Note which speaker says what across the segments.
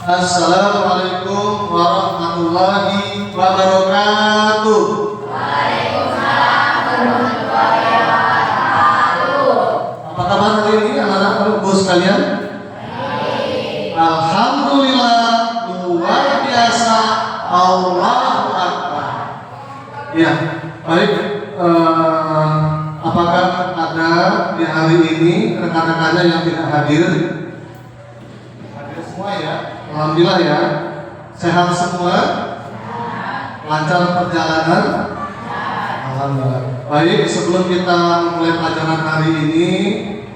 Speaker 1: Assalamualaikum warahmatullahi wabarakatuh.
Speaker 2: Waalaikumsalam warahmatullahi wabarakatuh.
Speaker 1: Apa kabar hari ini anak-anak ibu sekalian? Alhamdulillah, luar biasa, Allahu Akbar. Ya, baik. Apakah ada di hari ini rekan-rekannya yang tidak hadir? Hadir semua ya. Alhamdulillah ya. Sehat semua? Lancar perjalanan? Alhamdulillah. Baik, sebelum kita mulai pelajaran hari ini,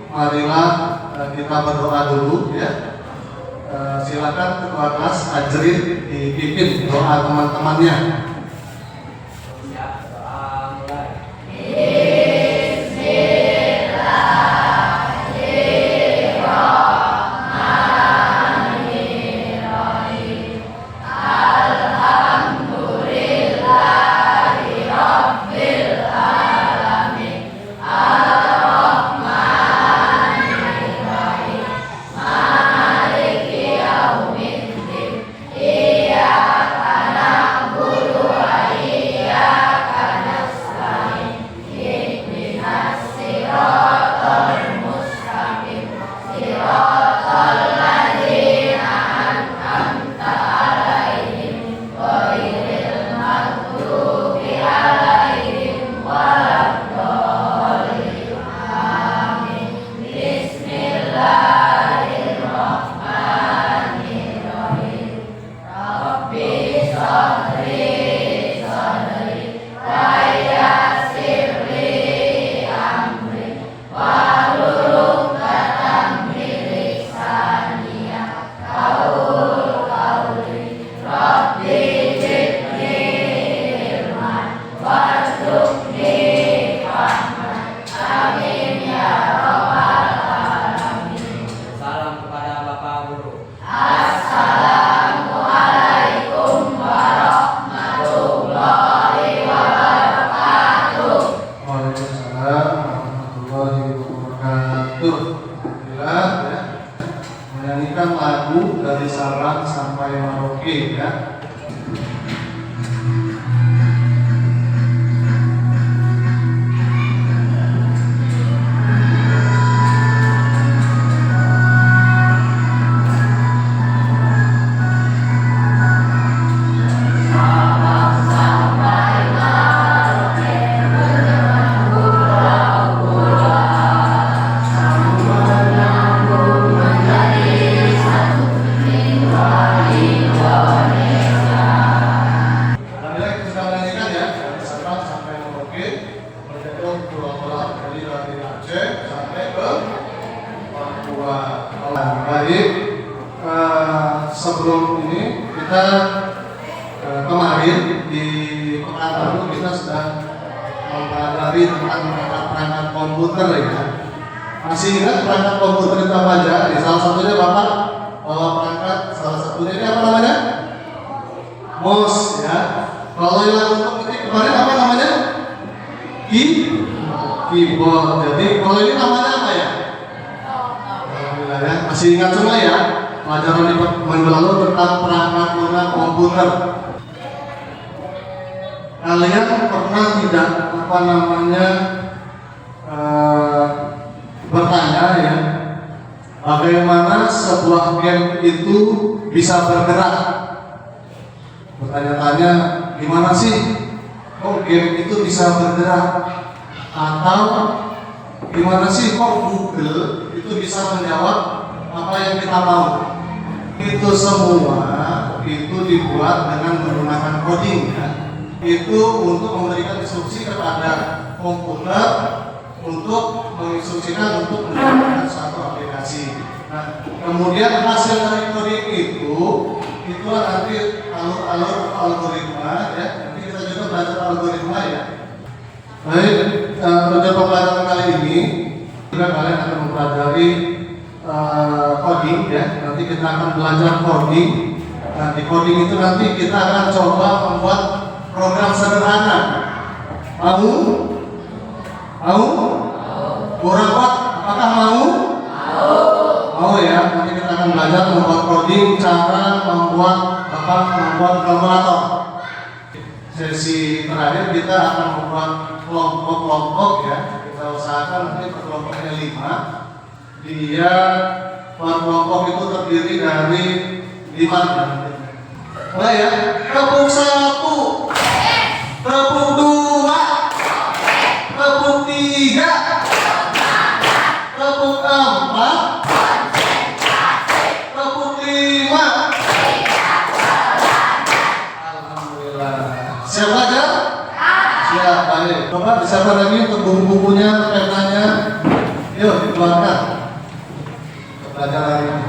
Speaker 1: marilah kita berdoa dulu ya. Silakan ketua kelas Ajrin dipimpin doa teman-temannya. Menyanyikan lagu dari Sabang sampai Merauke ya. Sebelum ini kita kemarin di Pekanbaru kita sudah mempelajari tentang perangkat komputer ya. Masih ingat perangkat komputer itu apa aja? Salah satunya Bapak bawa perangkat, salah satunya ini apa namanya? Mouse ya. Kalau yang untuk ketik kemarin apa namanya? Keyboard. Jadi kalau ini namanya apa ya? Alhamdulillah ya. Masih ingat semua ya? Pelajaran di minggu lalu tentang perangkat lunak komputer. Kalian pernah tidak bertanya ya, bagaimana sebuah game itu bisa bergerak? Bertanya-tanya, gimana sih kok game itu bisa bergerak? Atau gimana sih kok Google itu bisa menjawab apa yang kita mau? Itu semua itu dibuat dengan menggunakan coding ya. Itu untuk memberikan instruksi kepada komputer untuk menginstruksikan untuk menggunakan suatu aplikasi. Nah, kemudian hasil dari coding itulah nanti alur algoritma ya. Nanti kita juga belajar algoritma ya. Baik, pada pembelajaran kali ini juga kalian akan mempelajari coding ya. Nanti kita akan belajar coding. Nah, di coding itu nanti kita akan coba membuat program sederhana. Mau? Kurang kuat? Apakah mau? Mau ya. Nanti kita akan belajar membuat coding, cara membuat kalkulator. Sesi terakhir kita akan membuat kelompok-kelompok ya. Kita usahakan nanti per kelompoknya 5. Dia per kelompok itu terdiri dari 5 ya. Mulai ya. Tepuk 1, tepuk 2, tepuk 3, tepuk 4, tepuk 5. Alhamdulillah. Siap aja? Siap, baik. Coba disiapkan lagi untuk buku-bukunya, penanya. Yuk, dikeluarkan. Belajar hari ini.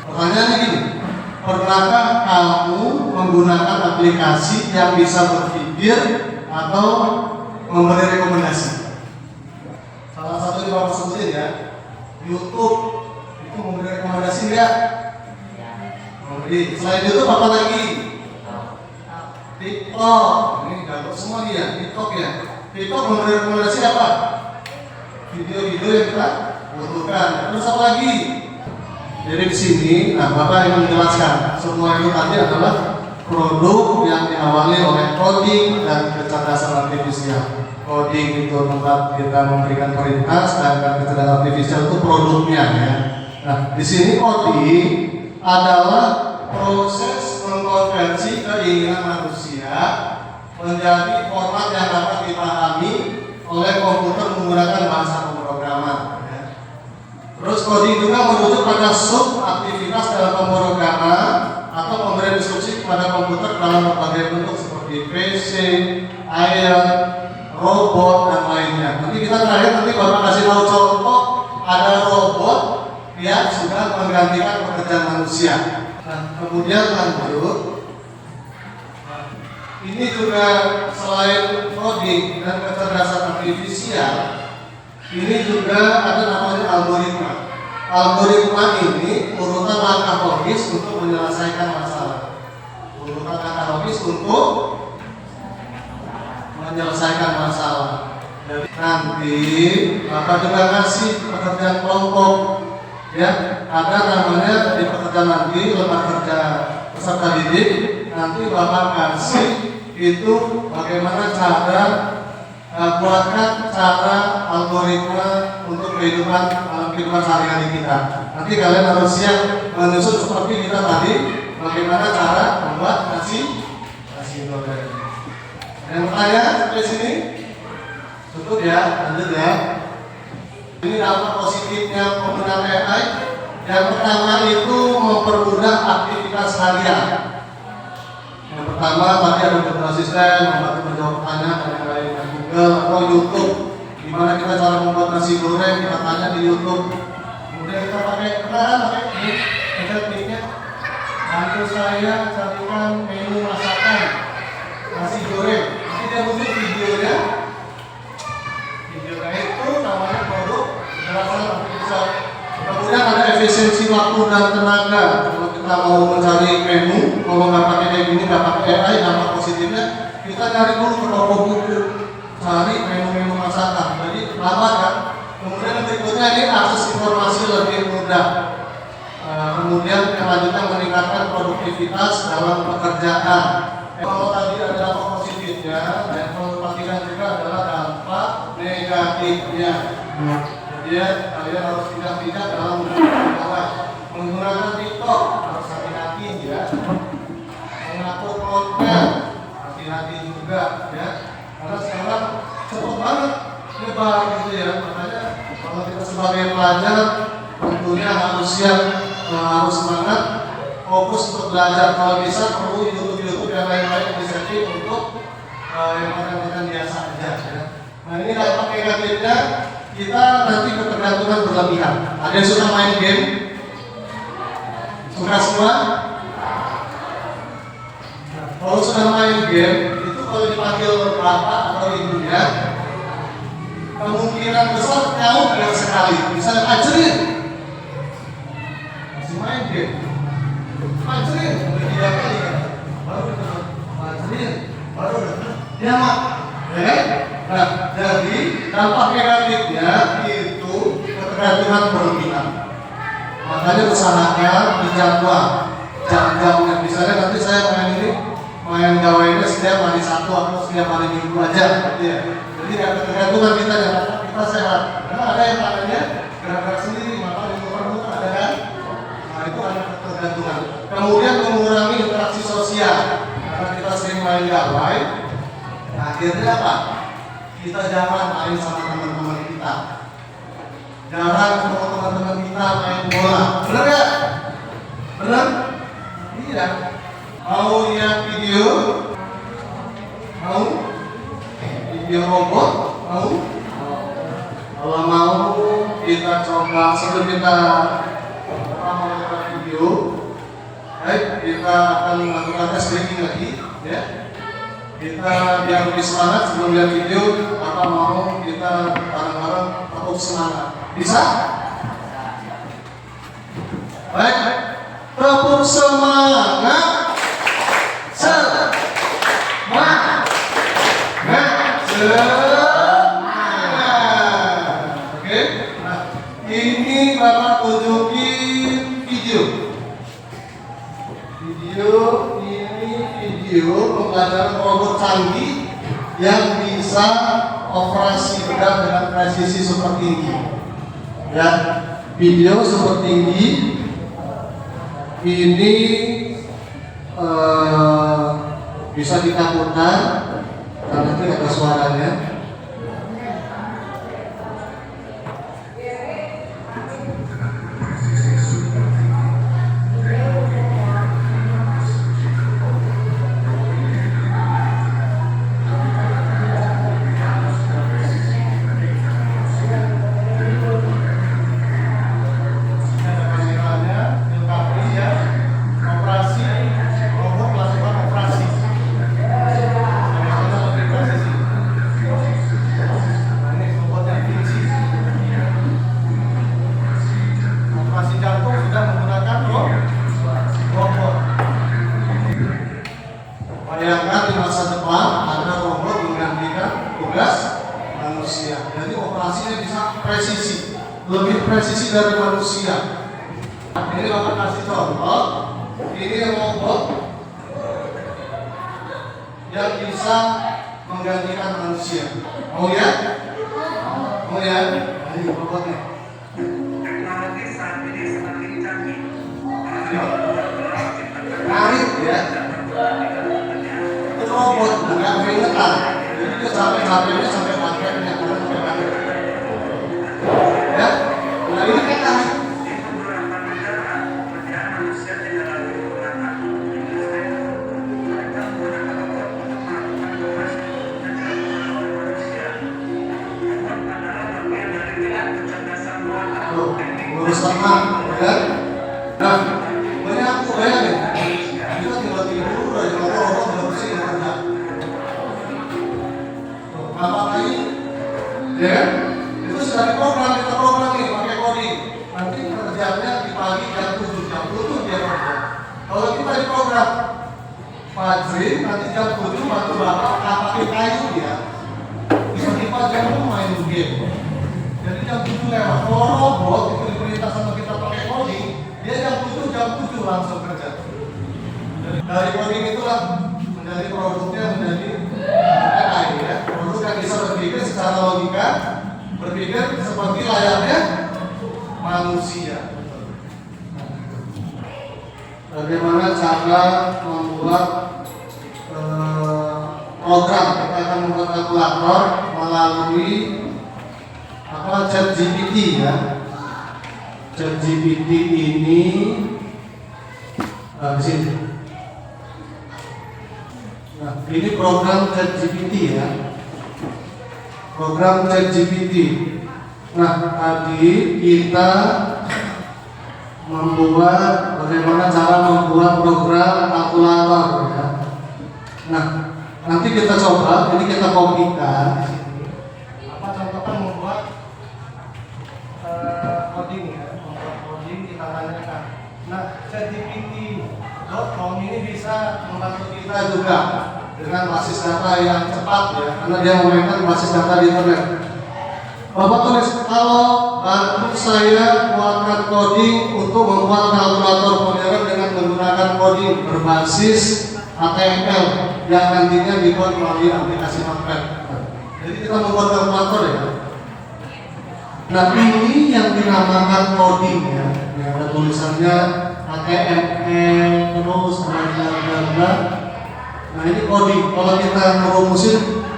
Speaker 1: Pertanyaannya gini, pernahkah kamu menggunakan aplikasi yang bisa berpikir atau memberi rekomendasi? Salah satu yang bapak sebutin ya, YouTube itu memberi rekomendasi enggak? Memberi. Selain YouTube apa lagi? TikTok. Ini gabung semua nih ya, TikTok ya. TikTok memberi rekomendasi apa? Video-video yang kita butuhkan. Terus apa lagi? Jadi di sini, nah Bapak ingin menjelaskan semua itu tadi adalah produk yang diawali oleh coding dan kecerdasan artifisial. Coding itu tempat kita memberikan perintah, sedangkan kecerdasan artifisial itu produknya ya. Nah di sini coding adalah proses mengkonversi keinginan manusia menjadi format yang dapat dipahami oleh komputer menggunakan bahasa pemrograman. Terus coding juga merujuk pada sub aktivitas dalam pemrograman atau pemberian instruksi kepada komputer dalam berbagai bentuk seperti PC, ayat, robot dan lainnya. Nanti kita terakhir nanti Bapak kasih tahu contoh ada robot yang sudah menggantikan pekerjaan manusia. Nah, kemudian lanjut. Ini juga selain coding dan kecerdasan artifisial, ini juga ada namanya algoritma. Algoritma ini urutan langkah logis untuk menyelesaikan masalah. Urutan langkah logis untuk menyelesaikan masalah. Jadi nanti Bapak juga kasih pekerjaan kelompok, ya. Ada namanya di pekerjaan nanti lembar kerja peserta didik. Nanti Bapak kasih itu bagaimana cara buatkan cara algoritma untuk kehidupan sehari-hari kita. Nanti kalian harus siap menyusun seperti kita tadi, bagaimana cara membuat nasi goreng. Yang bertanya sampai sini, cukup ya, lanjut ya. Ini dampak positifnya penggunaan AI. Yang pertama itu mempermudah aktivitas harian. Yang pertama tadi ada Google Assistant, membantu menjawab pertanyaan dan yang lain. Google atau YouTube, gimana kita cara membuat nasi goreng, kita tanya di YouTube. Kemudian kita pakai ini, tekniknya. Bantu saya carikan menu masakan nasi goreng. Nanti dia muncul videonya. Videonya itu namanya produk kecerdasan artifisial. Kemudian ada efisiensi waktu dan tenaga. Kalau kita mau mencari menu, kalau nggak pakai kayak gini, nggak pakai AI, dampak positifnya kita cari dulu ke toko buku, cari menu-menu masakan. Jadi lama kan. Kemudian berikutnya ini akses informasi lebih mudah. Kemudian kelanjutan meningkatkan produktivitas dalam pekerjaan. Kalau tadi ada dampak positifnya, dan kalau perhatikan juga adalah dampak negatifnya. Jadi kalian harus tidak dalam menggunakan TikTok, harus hati-hati ya. Mengatur konten, hati-hati juga ya. Karena sekarang cepat banget nyebar gitu ya. Makanya kalau kita sebagai pelajar tentunya harus siap, harus semangat, fokus untuk belajar. Kalau bisa perlu YouTube yang lain-lain disetting untuk yang konten-konten biasa aja ya. Nah ini dampak negatifnya, kita nanti ketergantungan berlebihan. Ada yang suka main game? Suka semua? Nah, kalau sudah main game, itu kalau dipanggil bapak atau ibunya, kemungkinan besar jauh dari sekali. Misalnya ajarin, masih main game, ajarin, udah 3 kali kan, baru ajarin, baru dia mak, ya kan? Nah, Jadi dampak negatifnya itu ketergantungan berlebihan. Makanya usahakan dijadwal jam-jamnya. Misalnya nanti saya main gawainya setiap hari Sabtu atau setiap hari Minggu aja, gitu ya. Jadi nggak ketergantungan kita sehat. Karena ada yang tangannya gerak-gerak sendiri, maka di perut ada kan? Nah itu ada ketergantungan. Kemudian mengurangi interaksi sosial. Karena kita sering main gawai, akhirnya apa? Kita jarang main sama teman-teman kita. Jarang ketemu teman-teman kita main bola. Benar nggak? Benar? Iya. Mau lihat video? Mau? Video robot? Mau? Kalau mau kita coba sebelum kita melakukan video, baik kita akan melakukan tes breaking lagi, ya. Kita biar lebih semangat sebelum lihat video, apa mau kita bareng-bareng tetap semangat? Bisa? Baik, tepuk semangat. Oke, nah ini Bapak tunjukin video pembelajaran robot canggih yang bisa operasi bedah dengan presisi super tinggi. Ya, video super tinggi ini bisa kita putar karena itu ada suaranya. Bayangkan di masa depan ada robot menggantikan tugas manusia. Jadi operasinya bisa presisi, lebih presisi dari manusia. Ini Bapak kasih contoh. Ini robot yang bisa menggantikan manusia. Mau ya? Mau ya? Ini robotnya.
Speaker 3: Teknologi saat ini semakin canggih.
Speaker 1: Tarik ya. Itu robot bukan keringetan. Jadi dia sampai-sampainya sampai baterainya sampai baterai. Ya. Nah ini kan tarik.
Speaker 3: Di beberapa negara, pekerjaan manusia tidak lagi menggunakan mereka menggunakan robot untuk melakukan tugas yang dilakukan oleh manusia. Robot adalah bagian dari kecerdasan buatan.
Speaker 1: Ngurus teman, ya. Nah, banyak aku bayangin. Kita tinggal tidur aja robot udah bersih kerja. Apa lagi? Ya kan? Itu sudah diprogram, kita programin pakai coding. Nanti kerjanya di pagi jam 7 dia kerja. Kalau kita diprogram Fajri nanti jam 7 bantu bapak pakai kayu dia. Tiba-tiba jam 6 main game. Jadi jam 7 lewat. Kalau robot itu diperintah sama kita pakai coding, dia jam 7 langsung kerja. Dari coding itulah menjadi produknya menjadi AI ya. Produk yang bisa berpikir secara logika, berpikir seperti layaknya manusia. Bagaimana cara membuat program? Kita akan membuat kalkulator melalui ChatGPT ya. ChatGPT ini di sini. Nah, ini program ChatGPT ya. Program ChatGPT. Nah, tadi kita membuat bagaimana cara membuat program kalkulator ya. Nah, nanti kita coba, ini kita kopikan di sini. Apa contohnya membuat coding ya, membuat coding kita tanyakan. Nah, ChatGPT.com ini bisa membantu kita juga dengan basis data yang cepat ya, karena dia memainkan basis data di internet. Bapak tulis, kalau bantu saya buatkan coding untuk membuat kalkulator modern dengan menggunakan coding berbasis HTML yang nantinya dibuat melalui aplikasi Notepad. Jadi kita membuat kalkulator ya. Nah ini yang dinamakan coding ya. Ada tulisannya HTML terus bla. Nah ini coding. Kalau kita ngerumusin,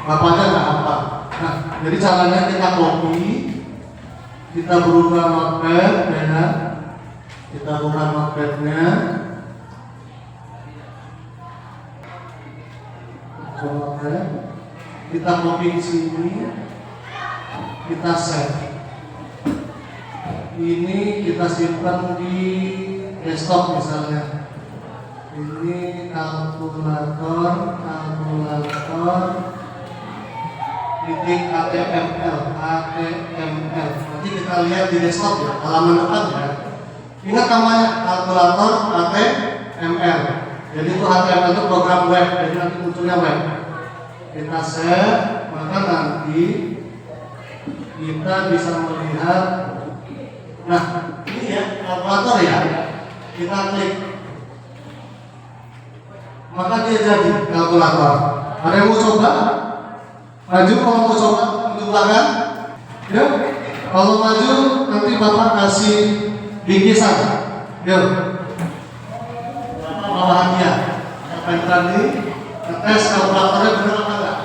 Speaker 1: bapaknya nggak apa. Nah jadi caranya kita copy, kita berubah Notepad, ya. Kita buka Notepadnya. Kita copy di sini, kita save. Ini kita simpan di desktop misalnya. Ini kalkulator titik HTML. Nanti kita lihat di desktop ya, halaman depan ya. Ingat namanya kalkulator HTML. Jadi itu HTML itu program web, jadi nanti munculnya web. Kita save, maka nanti kita bisa melihat. Nah, ini ya kalkulator ya. Kita klik, maka dia jadi kalkulator. Ada yang mau coba? Maju kalau mau coba, untuk belakang. Ya, kalau maju nanti bapak kasih bingkisan. Yuk, bawahannya. Siapa yang berani? Tes kalkulatornya benar apa enggak?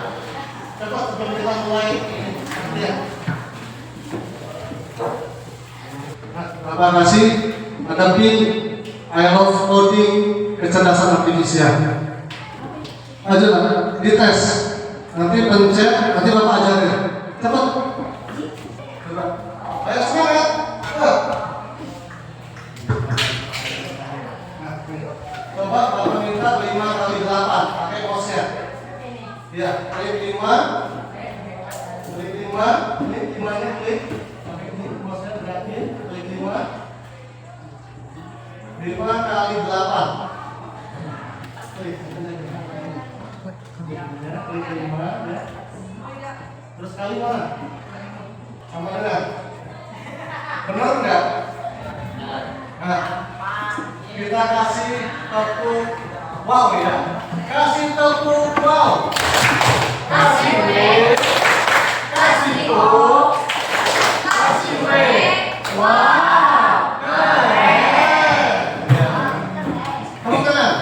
Speaker 1: Cepat sebelum kita mulai. Ya. Bapak kasih ada pin I love coding kecerdasan artifisial. Maju lah, dites. Nanti pencet, nanti bapak ajarin. Cepat. Ayo semangat. Coba bapak minta 5 kali 8 pakai mouse-nya. Ya, klik 5. Klik 5, klik 5-nya klik. Pakai ini mouse-nya gerakin, klik 5. 5 kali 8. Klik. Klik 5 ya. Terus kali mana? Sama dengan? Benar enggak? Nah, kita kasih tepuk wow ya. Kasih tepuk wow. Kasih W. Kasih O. Kasih W. Wow. Keren. Kamu keren.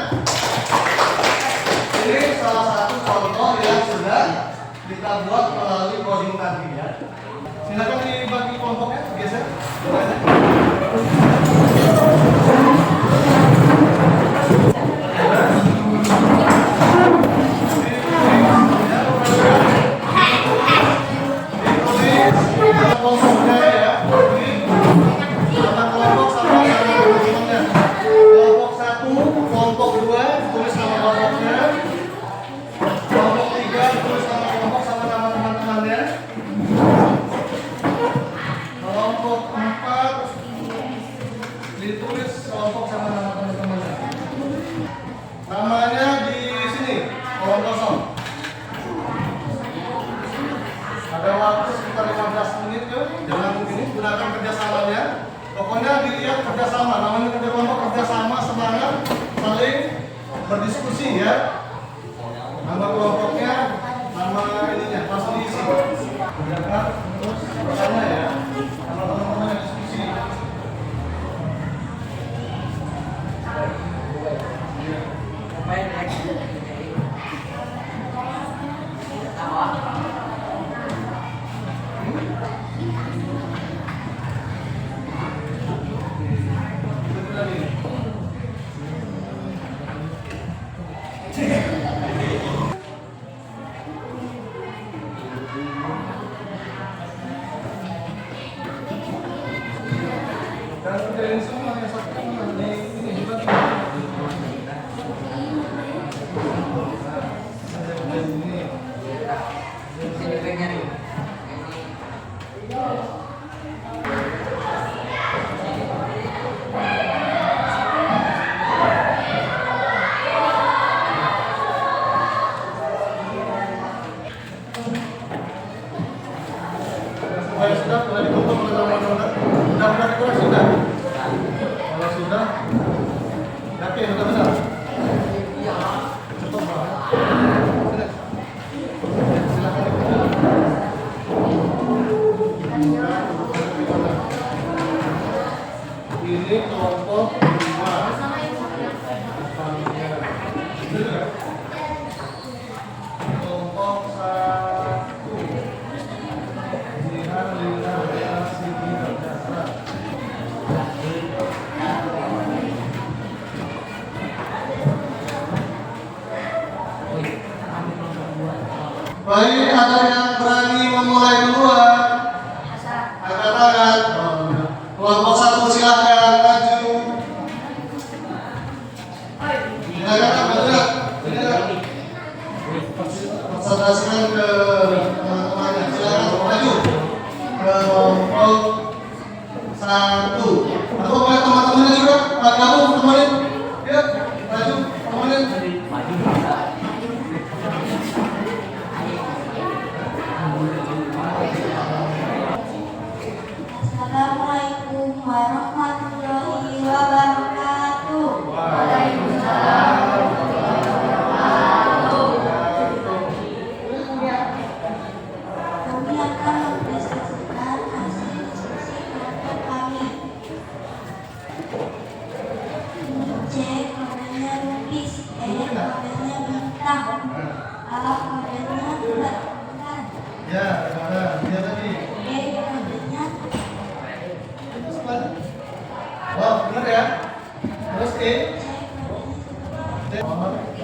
Speaker 1: Ini salah satu contoh yang sudah kita buat melalui coding tadi ya. Silakan dibagi kelompoknya, geser. Kelompoknya ya, sama kelompok sama teman-temannya. Kelompok 1, kelompok 2, tulis nama kelompoknya. Kelompok 3, tulis nama kelompok sama nama teman-temannya. Kelompok 4, ditulis kelompok sama nama teman-temannya. Namanya di sini, kolom kosong. Ada waktu sekitar 15 menit tuh, jangan begini, gunakan kerjasamanya. Pokoknya dilihat kerjasama, namanya kerja kelompok kerjasama, semangat, saling berdiskusi ya. Nama kelompoknya, nama ininya, langsung diisi. Kerjakan terus bersama ya, sama teman-teman yang diskusi. Dan kerjain semua yang satu ini juga. Ini kelompok 5. Kelompok 1. Lihat relasi berdasar. Baik, ada yang berani memulai duluan? Angkat tangan. Kelompok 1 silakan maju. Silakan bergerak. Konsentrasikan ke teman-temannya. Silakan maju. Kelompok 1. Atau boleh teman-temannya juga gabung temenin. Ya, maju temenin.
Speaker 2: Assalamualaikum warahmatullahi wabarakatuh. Kami akan mempresentasikan hasil diskusi kelompok kami. Ini C, kodenya lukis, E, kodenya bintang, A, kodenya bulat-bulan,
Speaker 1: Ya, mana? Dia tadi.
Speaker 2: E, kodenya
Speaker 1: Oh, benar ya? Terus E.
Speaker 2: C, kodenya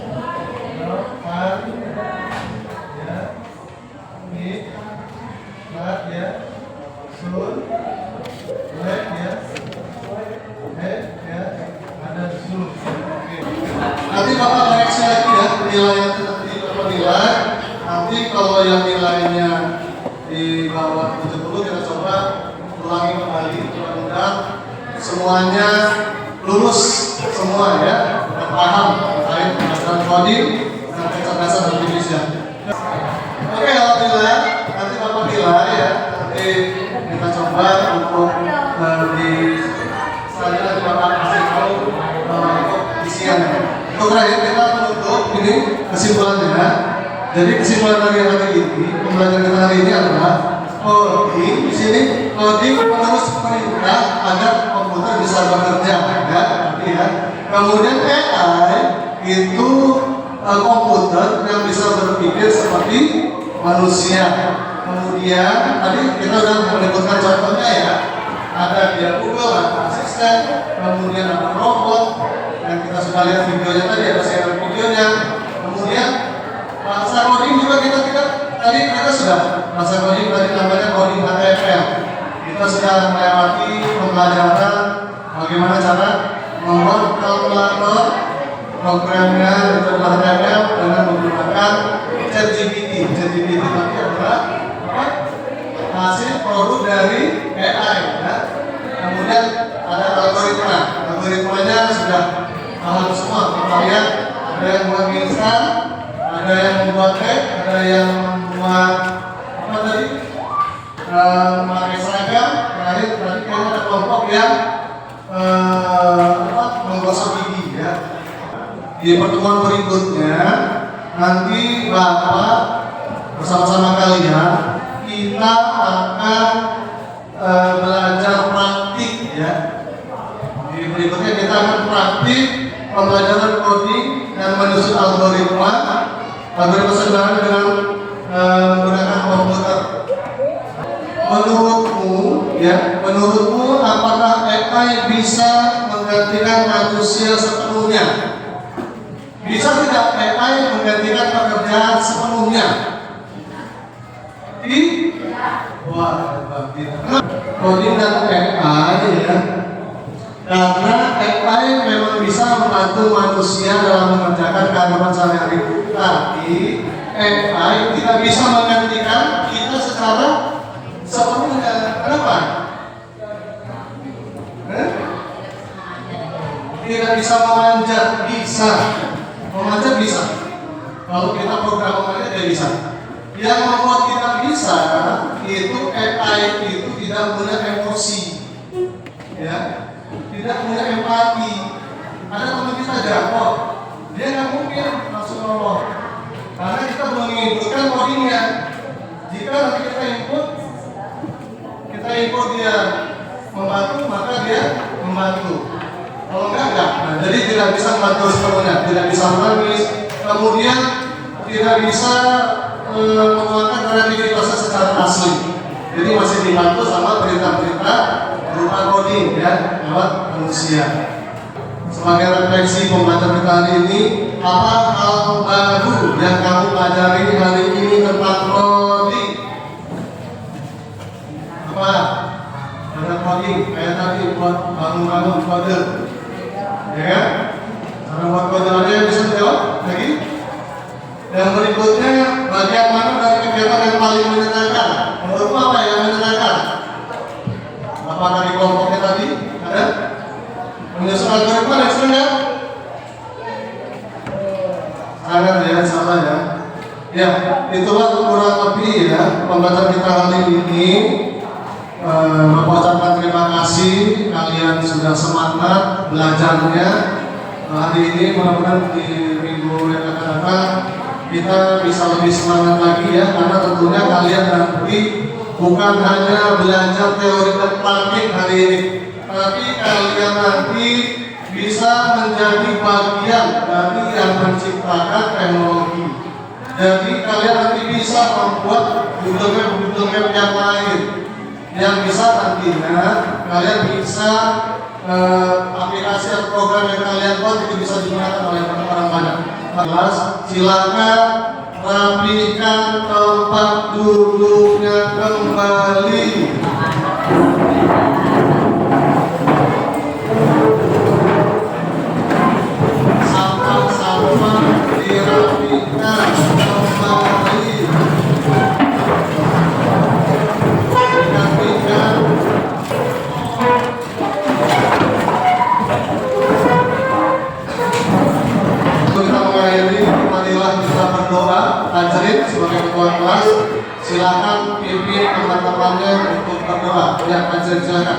Speaker 1: Ya. Ini. Lat ya. Sul. Lek ya. Ya. Ada sul. Oke. Nanti Bapak koreksi lagi ya penilaian itu nanti Bapak nilai. Nanti kalau yang nilainya di bawah 70 kita coba ulangi kembali. Mudah-mudahan semuanya lulus semua ya dan paham terkait pelajaran coding dan kecerdasan artifisial. Oke, alhamdulillah nanti Bapak nilai ya. Nanti kita coba untuk di selanjutnya nanti Bapak kasih tahu untuk isiannya. Untuk terakhir kita menutup ini kesimpulannya. Jadi kesimpulan dari hari ini, pembelajaran kita hari ini adalah coding. Di sini coding menerus perintah agar komputer bisa bekerja, ya, ya. Kemudian AI itu komputer yang bisa berpikir seperti manusia. Kemudian tadi kita sudah menyebutkan contohnya ya, ada dia Google, ada asisten, kemudian ada robot, yang kita sudah lihat videonya tadi, ada share videonya. Kemudian bahasa coding juga tadi kita sudah bahasa coding tadi namanya coding HTML. Kita sudah melewati pembelajaran bagaimana cara membuat kalkulator programnya untuk HTML dengan menggunakan ChatGPT. ChatGPT nanti adalah hasil produk dari AI. Ya. Kemudian ada algoritma. Algoritmanya sudah paham semua. Kita lihat ada yang buat instan, ada yang membuat tag, ada yang membuat apa tadi? Memakai seragam. Terakhir tadi kayaknya ada kelompok yang menggosok gigi ya. Di pertemuan berikutnya nanti Bapak bersama-sama kalian kita akan belajar praktik ya. Di berikutnya kita akan praktik pembelajaran coding dan menyusun algoritma sederhana dengan menggunakan komputer. Menurutmu apakah AI bisa menggantikan manusia sepenuhnya? Bisa tidak AI menggantikan pekerjaan sepenuhnya? Wah, coding dan AI ya. Karena AI memang bisa membantu manusia dalam mengerjakan kehidupan sehari-hari. Tapi AI tidak bisa menggantikan kita secara sepenuhnya. Kenapa? Tidak bisa memanjat, bisa. Memanjat bisa. Kalau kita program aja dia bisa. Yang membuat kita bisa itu AI itu tidak punya emosi, ya, tidak punya empati. Ada teman kita jatuh, dia nggak mungkin langsung nolong, karena kita belum menginputkan codingnya. Jika nanti kita input dia membantu, maka dia membantu. Kalau enggak. Nah, jadi tidak bisa membantu sepenuhnya, tidak bisa menangis, kemudian tidak bisa mengeluarkan kreativitasnya secara asli. Jadi masih dibantu sama perintah-perintah berupa coding ya, lewat manusia. Sebagai refleksi pembaca kita hari ini, apa hal baru yang kamu pelajari hari ini tentang coding? Apa? Ada coding, kayak tadi buat bangun-bangun kode, ya kan? Cara buat kode ada yang bisa dijawab lagi? Yang berikutnya, bagian mana dari kegiatan yang paling menyenangkan? Menurutmu apa yang menyenangkan? Apakah di kelompoknya tadi ada? Menyusun algoritma dan sebagainya? Sangat ya, sama ya. Ya, itulah kurang lebih ya pembacaan kita kali ini. Mengucapkan terima kasih kalian sudah semangat belajarnya. Hari ini mudah-mudahan di minggu yang akan datang kita bisa lebih semangat lagi ya, karena tentunya kalian nanti bukan hanya belajar teori dan praktik hari ini, tapi kalian nanti bisa menjadi bagian dari yang menciptakan teknologi. Jadi kalian nanti bisa membuat Google Map yang lain, yang bisa nantinya kalian bisa aplikasi atau program yang kalian buat itu bisa digunakan oleh orang banyak. Silakan rapikan tempat duduknya kembali. Sama-sama dirapikan kembali. Rapikan. Kita mengakhiri, marilah kita berdoa. Tajrid sebagai ketua kelas, silakan pimpin teman-temannya untuk berdoa. Ya, Tajrid silakan.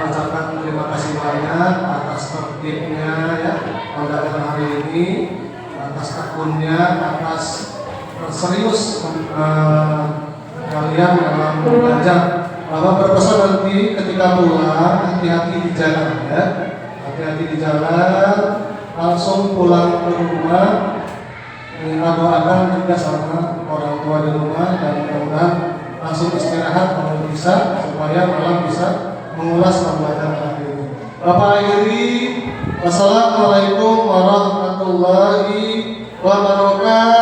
Speaker 1: Ucapkan terima kasih banyak atas tertibnya ya undangan hari ini, atas tekunnya, atas serius kalian dalam belajar. Bapak berpesan nanti ketika pulang hati-hati di jalan ya, hati-hati di jalan, langsung pulang ke rumah. Kita doakan juga sama orang tua di rumah dan mudah-mudahan langsung istirahat kalau bisa supaya malam bisa mengulas pembelajaran hari ini. Bapak akhiri, wassalamualaikum warahmatullahi wabarakatuh.